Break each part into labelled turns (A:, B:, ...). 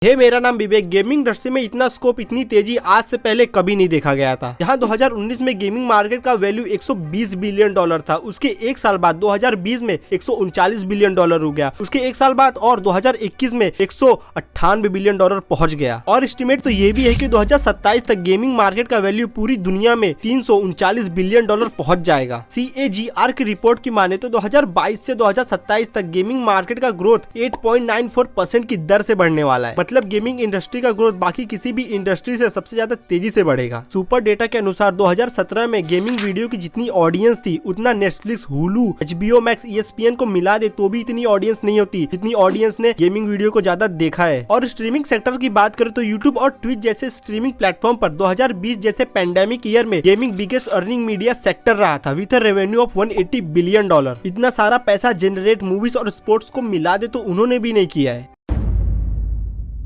A: मेरा नाम विवेक। Gaming industry में इतना स्कोप, इतनी तेजी आज से पहले कभी नहीं देखा गया था। जहां 2019 में गेमिंग मार्केट का वैल्यू 120 बिलियन डॉलर था, उसके एक साल बाद 2020 में 139 बिलियन डॉलर हो गया। उसके एक साल बाद और 2021 में 198 बिलियन डॉलर पहुंच गया। और एस्टिमेट तो ये भी है कि 2027 तक गेमिंग मार्केट का वैल्यू पूरी दुनिया में 339 बिलियन डॉलर पहुंच जाएगा। CAGR की रिपोर्ट की माने तो 2022 से 2027 तक गेमिंग मार्केट का ग्रोथ 8.94% की दर से बढ़ने वाला है। मतलब गेमिंग इंडस्ट्री का ग्रोथ बाकी किसी भी इंडस्ट्री से सबसे ज्यादा तेजी से बढ़ेगा। सुपर डेटा के अनुसार 2017 में गेमिंग वीडियो की जितनी ऑडियंस थी उतना Netflix, Hulu, HBO max, ESPN को मिला दे तो भी इतनी ऑडियंस नहीं होती जितनी ऑडियंस ने गेमिंग वीडियो को ज्यादा देखा है। और स्ट्रीमिंग सेक्टर की बात करें तो यूट्यूब और ट्विच जैसे स्ट्रीमिंग प्लेटफॉर्म पर 2020 जैसे पैंडेमिक ईयर में gaming biggest earning media sector रहा था with revenue of 180 billion dollar. इतना सारा पैसा जनरेट मूवीज और स्पोर्ट्स को मिला दे तो उन्होंने भी नहीं किया है।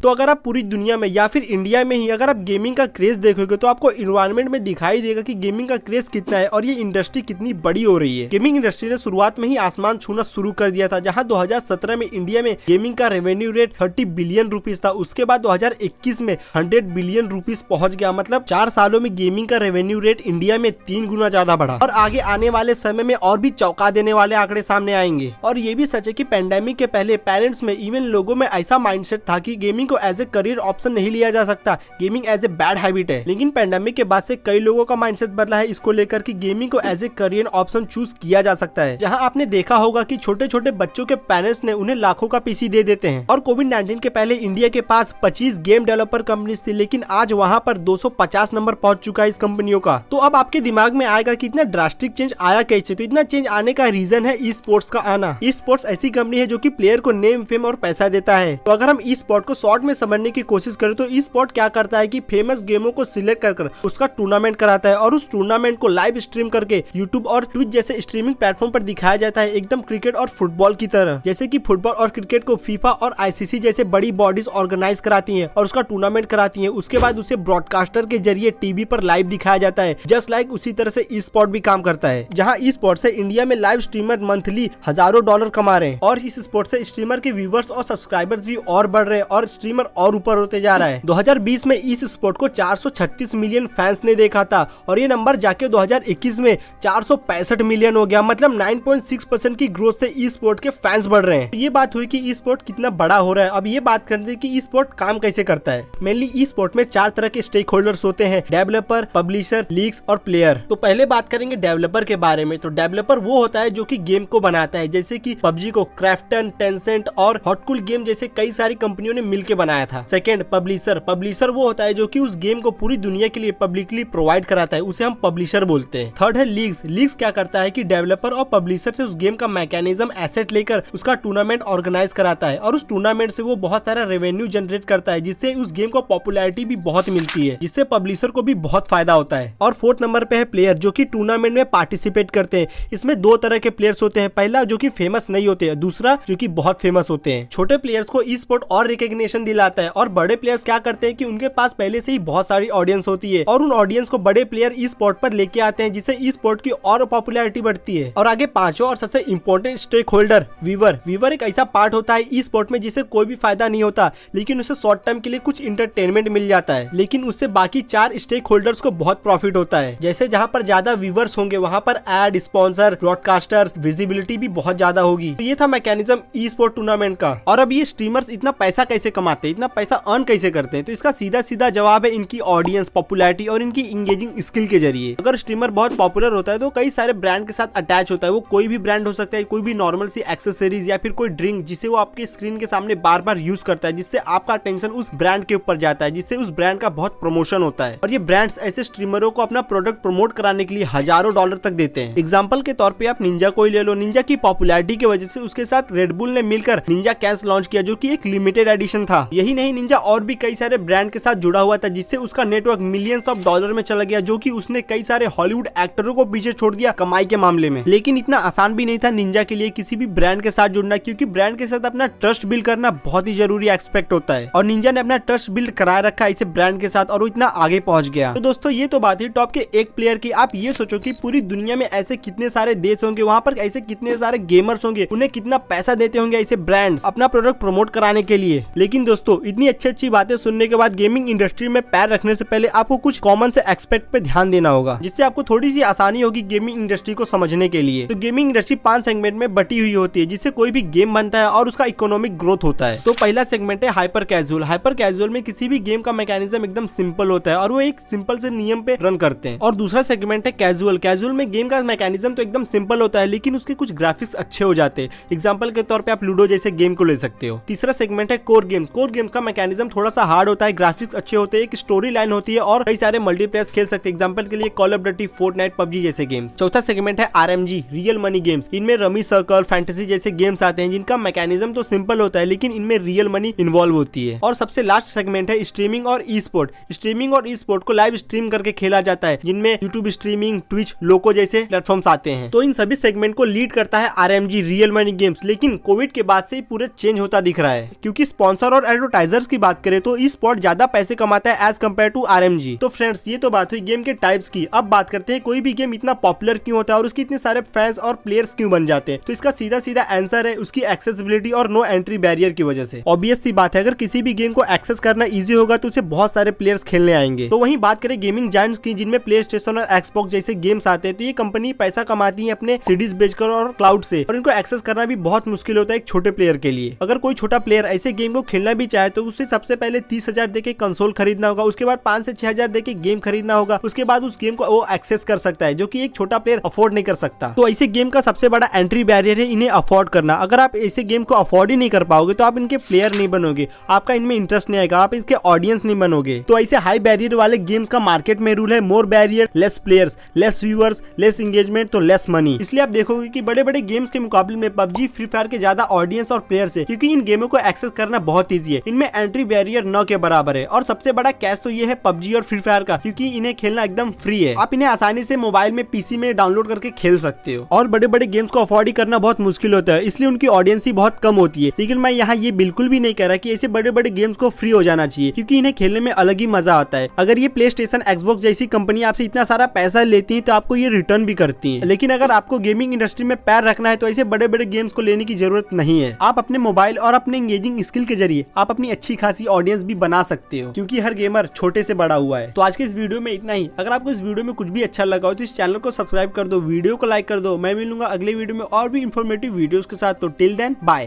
A: तो अगर आप पूरी दुनिया में या फिर इंडिया में ही अगर आप गेमिंग का क्रेज देखोगे तो आपको इन्वायरमेंट में दिखाई देगा कि गेमिंग का क्रेज कितना है और ये इंडस्ट्री कितनी बड़ी हो रही है। गेमिंग इंडस्ट्री ने शुरुआत में ही आसमान छूना शुरू कर दिया था, जहां 2017 में इंडिया में गेमिंग का रेवेन्यू रेट 30 बिलियन रुपीज था। उसके बाद 2021 में 100 बिलियन रुपीज पहुंच गया। मतलब 4 सालों में गेमिंग का रेवेन्यू रेट इंडिया में 3 गुना ज्यादा बढ़ा। और आगे आने वाले समय में और भी चौंका देने वाले आंकड़े सामने आएंगे। और ये भी सच है कि पैंडेमिक के पहले पेरेंट्स में, इवन लोगों में ऐसा माइंडसेट था कि गेमिंग को एज ए करियर ऑप्शन नहीं लिया जा सकता, gaming as a bad habit है। लेकिन पैंडेमिक के बाद से कई लोगों का माइंडसेट बदला है इसको लेकर कि गेमिंग को as a career option choose किया जा सकता है। जहां आपने देखा होगा कि छोटे छोटे बच्चों के पेरेंट्स ने उन्हें लाखों का PC दे देते हैं। और कोविड-19 के पहले इंडिया के पास 25 गेम डेवलपर कंपनीज थी, लेकिन आज वहां पर 250 नंबर पहुंच चुका है इस कंपनियों का। तो अब आपके दिमाग में आएगा कि इतना ड्रास्टिक चेंज आया कैसे? तो इतना चेंज आने का रीजन है ई स्पोर्ट्स का आना। ई स्पोर्ट्स ऐसी कंपनी है जो कि प्लेयर को नेम, फेम और पैसा देता है। तो अगर हम ई स्पोर्ट को शॉर्ट में समझने की कोशिश करें तो ई स्पोर्ट क्या करता है कि फेमस गेमों को सिलेक्ट कर उसका टूर्नामेंट कराता है और उस टूर्नामेंट को लाइव स्ट्रीम करके यूट्यूब और ट्विच जैसे स्ट्रीमिंग प्लेटफॉर्म पर दिखाया जाता है, एकदम क्रिकेट और फुटबॉल की तरह। जैसे कि फुटबॉल और क्रिकेट को फीफा और ICC जैसे बड़ी बॉडीज ऑर्गेनाइज कराती हैं और उसका टूर्नामेंट कराती हैं। उसके बाद उसे ब्रॉडकास्टर के जरिए टीवी पर लाइव दिखाया जाता है। जस्ट लाइक उसी तरह से ई स्पोर्ट भी काम करता है, जहां ई स्पोर्ट से इंडिया में लाइव स्ट्रीमर मंथली हजारों डॉलर कमा रहे हैं। और इस स्पोर्ट से स्ट्रीमर के व्यूवर्स और सब्सक्राइबर्स भी और बढ़ रहे हैं और स्ट्रीमर और ऊपर होते जा रहा है। 2020 में इस स्पोर्ट को 436 मिलियन फैंस ने देखा था और ये नंबर जाके 2021 में 465 मिलियन हो गया। मतलब 9.6% की ग्रोथ से ई स्पोर्ट के फैंस बढ़ रहे हैं। तो ये बात हुई कि ई स्पोर्ट कितना बड़ा हो रहा है। अब ये बात करते हैं कि ई स्पोर्ट काम कैसे करता है। मेनली ई स्पोर्ट में 4 तरह के स्टेक होल्डर्स होते हैं: डेवलपर, पब्लिशर, लीग्स और प्लेयर। तो पहले बात करेंगे डेवलपर के बारे में। तो डेवलपर वो होता है जो कि गेम को बनाता है, जैसे कि PUBG को क्राफ्टन, टेंसेंट और हॉटकूल गेम जैसे कई सारी कंपनियों ने मिलकर बनाया था। सेकंड, पब्लिशर वो होता है जो कि उस गेम को पूरी दुनिया के लिए पब्लिकली प्रोवाइड कराता है, उसे हम पब्लिशर बोलते हैं। थर्ड है लीग्स क्या करता है कि डेवलपर और पब्लिशर से उस गेम का मैकेनिज्म, एसेट लेकर उसका टूर्नामेंट ऑर्गेनाइज कराता है और उस टूर्नामेंट से वो बहुत सारा रेवेन्यू जनरेट करता है, जिससे उस गेम को पॉपुलैरिटी भी बहुत मिलती है, जिससे पब्लिशर को भी बहुत फायदा होता है। और फोर्थ नंबर पे है प्लेयर, जो कि टूर्नामेंट में पार्टिसिपेट करते हैं। इसमें 2 तरह के प्लेयर्स होते हैं, पहला जो कि फेमस नहीं होते हैं, दूसरा जो कि बहुत फेमस होते हैं। छोटे प्लेयर्स को ई स्पोर्ट और रिकॉग्निशन दिलाता है और बड़े प्लेयर्स क्या करते हैं कि उनके पास पहले से ही बहुत सारी ऑडियंस होती है और उन ऑडियंस को बड़े प्लेयर ई स्पोर्ट पर लेके आते हैं, जिससे ई स्पोर्ट की और पॉपुलैरिटी बढ़ती है। और आगे पांचवा और सबसे इंपॉर्टेंट स्टेक होल्डर व्यूवर एक ऐसा पार्ट होता है ई स्पोर्ट में जिसे कोई भी फायदा नहीं होता, लेकिन उसे शॉर्ट टर्म के लिए कुछ इंटरटेनमेंट मिल जाता है, लेकिन उससे बाकी 4 स्टेक होल्डर्स को बहुत प्रॉफिट होता है। जैसे जहाँ पर ज्यादा व्यूवर्स होंगे वहाँ पर एड, स्पॉन्सर, ब्रॉडकास्टर, विजिबिलिटी भी बहुत ज्यादा होगी। तो ये था मैकेनिज्म ई स्पोर्ट टूर्नामेंट का। और अब ये स्ट्रीमर्स इतना पैसा कैसे कमाते हैं, इतना पैसा अर्न कैसे करते हैं? तो इसका सीधा जवाब है इनकी ऑडियंस, पॉपुलैरिटी और इनकी इंगेजिंग स्किल के जरिए। अगर स्ट्रीमर बहुत पॉपुलर होता है तो कई सारे ब्रांड के साथ अटैच होता है। वो कोई भी ब्रांड हो सकता है, कोई भी नॉर्मल सी एक्सेसरीज या फिर कोई ड्रिंक जिसे वो आपके स्क्रीन के सामने बार बार यूज करता है, जिससे आपका अटेंशन उस ब्रांड के ऊपर जाता है, जिससे उस ब्रांड का बहुत प्रमोशन होता है। और ये ब्रांड्स ऐसे स्ट्रीमरों को अपना प्रोडक्ट प्रमोट कराने के लिए हजारों डॉलर तक देते हैं। एग्जाम्पल के तौर पर आप निंजा को ले लो। निंजा की पॉपुलैरिटी की वजह से उसके साथ रेडबुल ने मिलकर निंजा कैश लॉन्च किया, जो की एक लिमिटेड एडिशन था। यही नहीं, निंजा और भी कई सारे ब्रांड के साथ जुड़ा हुआ था, जिससे उसका नेटवर्क मिलियंस ऑफ डॉलर में चला गया, जो कि उसने कई सारे हॉलीवुड एक्टरों को पीछे छोड़ दिया कमाई के मामले में। लेकिन इतना आसान भी नहीं था निंजा के लिए किसी भी ब्रांड के साथ जुड़ना, क्योंकि ब्रांड के साथ अपना ट्रस्ट बिल्ड करना बहुत ही जरूरी एक्सपेक्ट होता है। और निंजा ने अपना ट्रस्ट बिल्ड कराया रखा इसे ब्रांड के साथ और वो इतना आगे पहुंच गया। तो दोस्तों ये तो बात है टॉप के एक प्लेयर की। आप ये सोचो कि पूरी दुनिया में ऐसे कितने सारे देश होंगे, वहाँ पर ऐसे कितने सारे गेमर्स होंगे, उन्हें कितना पैसा देते होंगे ऐसे ब्रांड्स अपना प्रोडक्ट प्रमोट कराने के लिए। लेकिन दोस्तों, इतनी अच्छी बातें सुनने के बाद गेमिंग इंडस्ट्री में पैर रखने से पहले आपको कुछ कॉमन से एक्सपेक्ट पे ध्यान देना होगा, जिससे आपको थोड़ी सी आसानी होगी गेमिंग इंडस्ट्री को समझने के लिए। तो गेमिंग इंडस्ट्री 5 सेगमेंट में बटी हुई होती है, जिससे कोई भी गेम बनता है और उसका इकोनॉमिक ग्रोथ होता है। तो पहला सेगमेंट है हाइपर कैजुअल। हाइपर कैजुअल में किसी भी गेम का मैकेनिज्म एकदम सिंपल होता है और वो एक सिंपल से नियम पे रन करते हैं। और दूसरा सेगमेंट है कैजुअल। कैजुअल में गेम का मैकेनिज्म तो एकदम सिंपल होता है, लेकिन उसके कुछ ग्राफिक्स अच्छे हो जाते हैं। एग्जांपल के तौर पे आप लूडो जैसे गेम को ले सकते हो। तीसरा सेगमेंट है कोर गेम्स। कोर गेम्स का मैकेनिज्म थोड़ा सा हार्ड होता है, ग्राफिक्स अच्छे होते हैं, एक स्टोरी लाइन होती है और कई सारे मल्टीप्लेयर खेल सकते हैं। एग्जांपल के लिए Call of Duty, Fortnite, PUBG जैसे गेम्स। चौथा सेगमेंट है आरएमजी, रियल मनी गेम्स। इनमें रमी सर्कल, फैंटेसी जैसे गेम्स आते हैं, जिनका मैकेनिज्म तो सिंपल होता है, लेकिन इनमें रियल मनी इन्वॉल्व होती है। और सबसे लास्ट सेगमेंट है स्ट्रीमिंग और ई स्पोर्ट। स्ट्रीमिंग और ई स्पोर्ट को लाइव स्ट्रीम करके खेला जाता है, जिनमें यूट्यूब स्ट्रीमिंग, ट्विच, लोको जैसे प्लेटफॉर्म्स आते हैं। तो इन सभी सेगमेंट को लीड करता है आरएमजी, रियल मनी गेम्स। लेकिन कोविड के बाद से पूरे चेंज होता दिख रहा है, क्योंकि स्पॉन्सर और एडवर्टाइजर्स की बात करें तो ई स्पोर्ट ज्यादा पैसे कमाता है एज कम्पेयर टू आरएमजी। तो फ्रेंड्स, ये तो बात हुई गेम के टाइप्स की। अब बात करते हैं कोई भी गेम इतना पॉपुलर क्यों होता है और उसके इतने सारे फैंस और प्लेयर्स क्यों बन जाते हैं। तो इसका सीधा सीधा आंसर है उसकी एक्सेसिबिलिटी और नो एंट्री बैरियर की वजह से। ऑब्वियस सी बात है, अगर किसी भी गेम को एक्सेस करना इजी होगा तो उसे बहुत सारे प्लेयर्स खेलने आएंगे। तो वहीं बात करें गेमिंग जायंट्स की, जिनमें प्ले स्टेशन और एक्सबॉक्स जैसे गेम्स आते हैं, तो ये कंपनी पैसा कमाती है अपने सीडीज बेचकर और क्लाउड से, और इनको एक्सेस करना भी बहुत मुश्किल होता है एक छोटे प्लेयर के लिए। अगर कोई छोटा प्लेयर ऐसे गेम को खेलना भी चाहे तो उसे सबसे पहले 30,000 देके कंसोल खरीदना होगा, उसके बाद 5 से 6,000 देके गेम खरीदना होगा, उसके बाद उस गेम को वो एक्सेस कर सकता है, जो कि एक छोटा प्लेयर अफोर्ड नहीं कर सकता। तो ऐसे गेम का सबसे बड़ा एंट्री बैरियर है इन्हें अफोर्ड करना। अगर आप ऐसे गेम को अफोर्ड ही नहीं कर पाओगे तो आप इनके प्लेयर नहीं बनोगे, आपका इनमें इंटरेस्ट नहीं आएगा, आप इसके ऑडियंस नहीं बनोगे। तो ऐसे हाई बैरियर वाले गेम्स का मार्केट में रूल है more barrier, less players, less viewers, less engagement, तो लेस मनी। इसलिए आप देखोगे कि बड़े बड़े गेम्स के मुकाबले में पबजी, फ्री फायर के ज्यादा ऑडियंस और प्लेयर्स है, क्योंकि इन गेमों को एक्सेस करना बहुत ईजी है। इनमें एंट्री बैरियर 9 के बराबर है। और सबसे बड़ा कैश तो ये है पबजी और फ्री फायर का, क्योंकि इन्हें खेलना एकदम फ्री है। आप इन्हें आसानी से मोबाइल में, पीसी में डाउनलोड करके खेल सकते हो। और बड़े बड़े गेम्स को अफोर्ड ही करना बहुत मुश्किल होता है, इसलिए उनकी ऑडियंस ही बहुत कम होती है। लेकिन मैं यहाँ ये बिल्कुल भी नहीं कह रहा कि ऐसे बड़े बड़े गेम्स को फ्री हो जाना चाहिए, क्योंकि इन्हें खेलने में अलग ही मजा आता है। अगर ये प्ले स्टेशन, एक्सबॉक्स जैसी कंपनी आपसे इतना सारा पैसा लेती है तो आपको ये रिटर्न भी करती है। लेकिन अगर आपको गेमिंग इंडस्ट्री में पैर रखना है तो ऐसे बड़े बड़े गेम्स को लेने की जरूरत नहीं है। आप अपने मोबाइल और अपने एंगेजिंग स्किल के जरिए आप अपनी अच्छी खासी ऑडियंस भी बना सकते हो, क्योंकि हर गेमर छोटे से बड़ा हुआ है। तो आज के इस वीडियो में इतना ही। अगर आपको इस वीडियो में कुछ भी अच्छा लगा हो तो इस चैनल को सब्सक्राइब कर दो, वीडियो को लाइक कर दो। मैं मिलूंगा अगले वीडियो में और भी इंफॉर्मेटिव वीडियोस के साथ। तो टिल देन बाय।